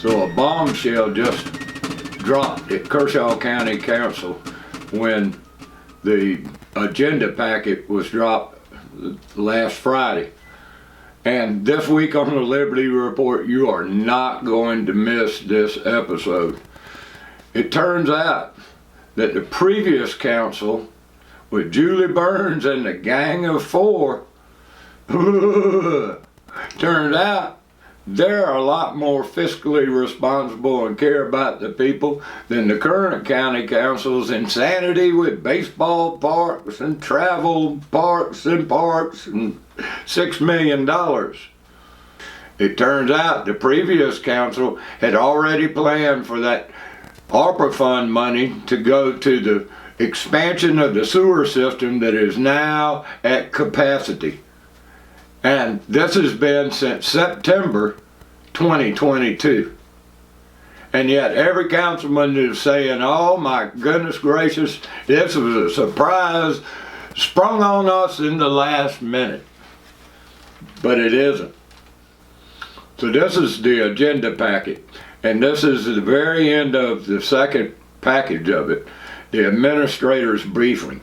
So a bombshell just dropped at Kershaw County Council when the agenda packet was dropped last Friday. And this week on the Liberty Report, you are not going to miss this episode. It turns out that the previous council, with Julie Burns and the gang of four, turns out they're a lot more fiscally responsible and care about the people than the current county council's insanity with baseball parks and travel parks and $6 million. It turns out the previous council had already planned for that ARPA fund money to go to the expansion of the sewer system that is now at capacity. And this has been since September 2022. And yet every councilman is saying, oh my goodness gracious, this was a surprise sprung on us in the last minute. But it isn't. So this is the agenda packet. And this is the very end of the second package of it, the administrator's briefing.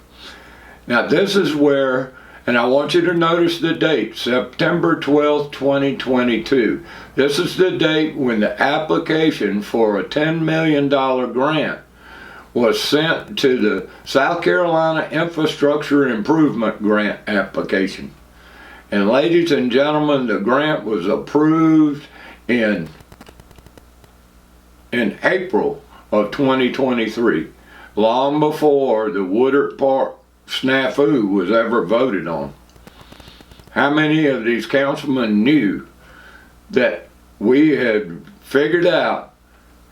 Now this is where, and I want you to notice the date, September 12th, 2022. This is the date when the application for a $10 million grant was sent to the South Carolina Infrastructure Improvement Grant application. And ladies and gentlemen, the grant was approved in April of 2023, long before the Woodard Park snafu was ever voted on. How many of these councilmen knew that we had figured out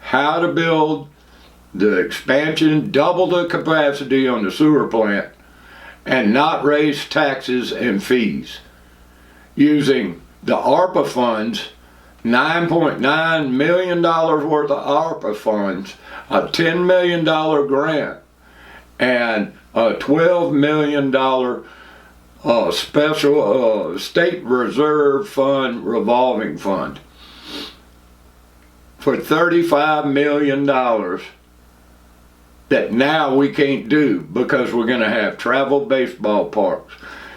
how to build the expansion, double the capacity on the sewer plant, and not raise taxes and fees using the ARPA funds, $9.9 million worth of ARPA funds, a $10 million grant, and a $12 million special state reserve fund revolving fund for $35 million that now we can't do because we're going to have travel baseball parks.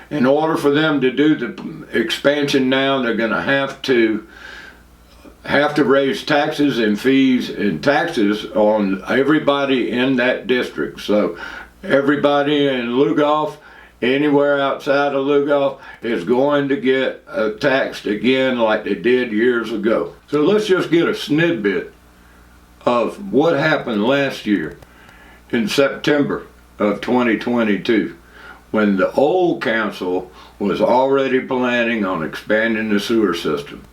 In order for them to do the expansion now, they're going to have to raise taxes and fees and taxes on everybody in that district. So everybody in Lugoff, anywhere outside of Lugoff, is going to get taxed again like they did years ago. So let's just get a snippet of what happened last year in September of 2022 when the old council was already planning on expanding the sewer system.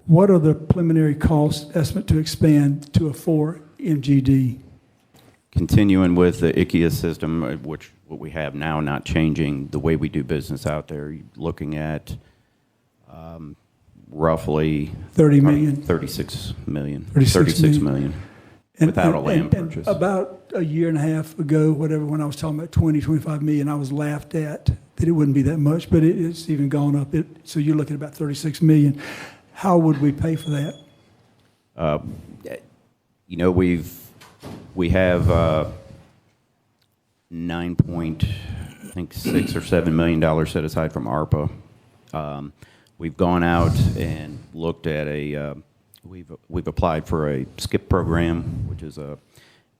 What are the preliminary cost estimate to expand to a 4 MGD? Continuing with the IKEA system, which what we have now, not changing the way we do business out there, looking at roughly 30 million? 36 million. 36 million without a land purchase. About a year and a half ago, whatever, when I was talking about 25 million, I was laughed at that it wouldn't be that much, but it's even gone up. So you're looking at about 36 million. How would we pay for that? You know, we have $9.6 or $7 million set aside from ARPA. We've gone out and looked at we've applied for a SKIP program, which is a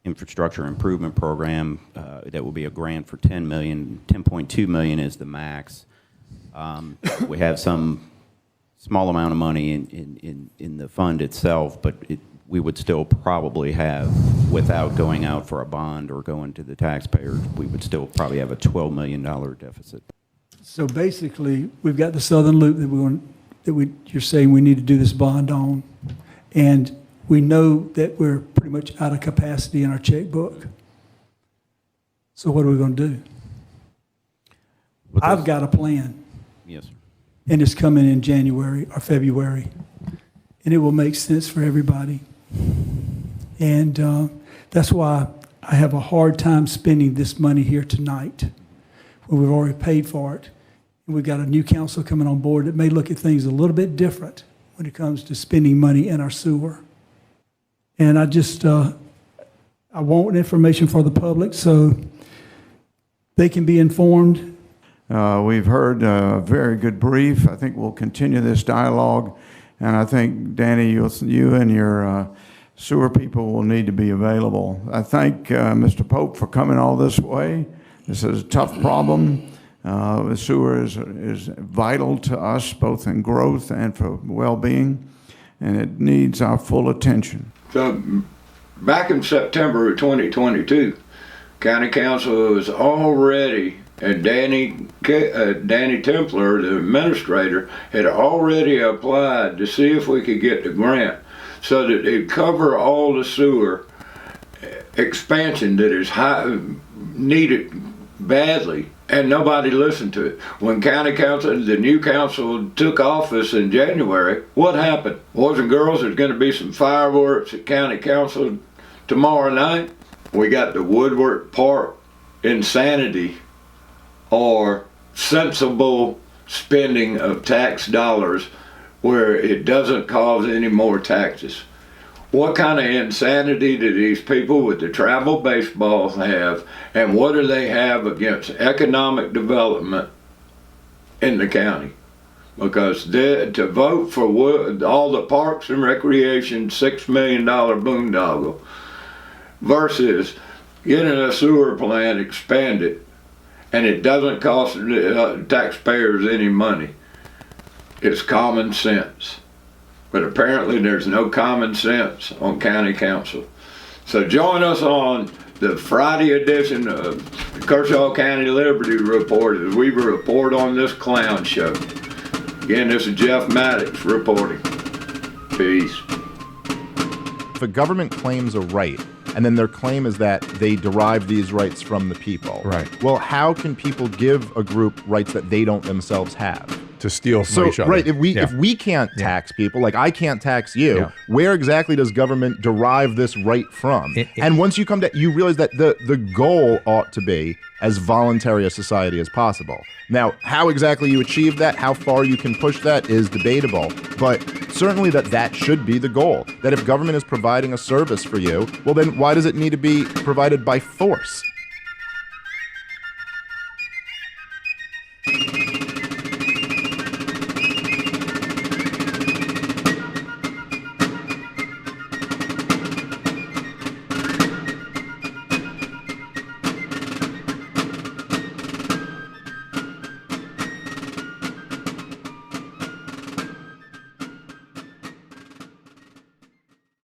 infrastructure improvement program that will be a grant for $10 million. $10.2 million is the max. We have some small amount of money in the fund itself, but we would still probably have, without going out for a bond or going to the taxpayers, we would still probably have a $12 million deficit. So basically, we've got the southern loop you're saying we need to do this bond on, and we know that we're pretty much out of capacity in our checkbook. So what are we going to do? I've got a plan. Yes, sir. And it's coming in January or February, and it will make sense for everybody. And that's why I have a hard time spending this money here tonight when we've already paid for it. And we've got a new council coming on board that may look at things a little bit different when it comes to spending money in our sewer. And I just, I want information for the public so they can be informed. We've heard a very good brief. I think we'll continue this dialogue. And I think, Danny, you and your sewer people will need to be available. I thank Mr. Pope for coming all this way. This is a tough problem. The sewer is vital to us, both in growth and for well-being, and it needs our full attention. So back in September of 2022, County Council was already, and Danny Templer, the administrator, had already applied to see if we could get the grant so that it'd cover all the sewer expansion that is needed badly, and nobody listened to it. When County Council, the new council took office in January, what happened? Boys and girls, there's going to be some fireworks at County Council tomorrow night. We got the Woodward Park insanity, or sensible spending of tax dollars where it doesn't cause any more taxes. What kind of insanity do these people with the travel baseballs have, and what do they have against economic development in the county? Because to vote for all the parks and recreation $6 million boondoggle versus getting a sewer plant expanded, and it doesn't cost taxpayers any money. It's common sense. But apparently there's no common sense on County Council. So join us on the Friday edition of the Kershaw County Liberty Report as we report on this clown show. Again, this is Jeff Maddox reporting. Peace. If a government claims a right, and then their claim is that they derive these rights from the people. Right. Well, how can people give a group rights that they don't themselves have? To steal from each other. Right, if we can't tax people, like I can't tax you, where exactly does government derive this right from? And once you come to, you realize that the goal ought to be as voluntary a society as possible. Now, how exactly you achieve that, how far you can push that is debatable, but certainly that should be the goal. That if government is providing a service for you, well then why does it need to be provided by force?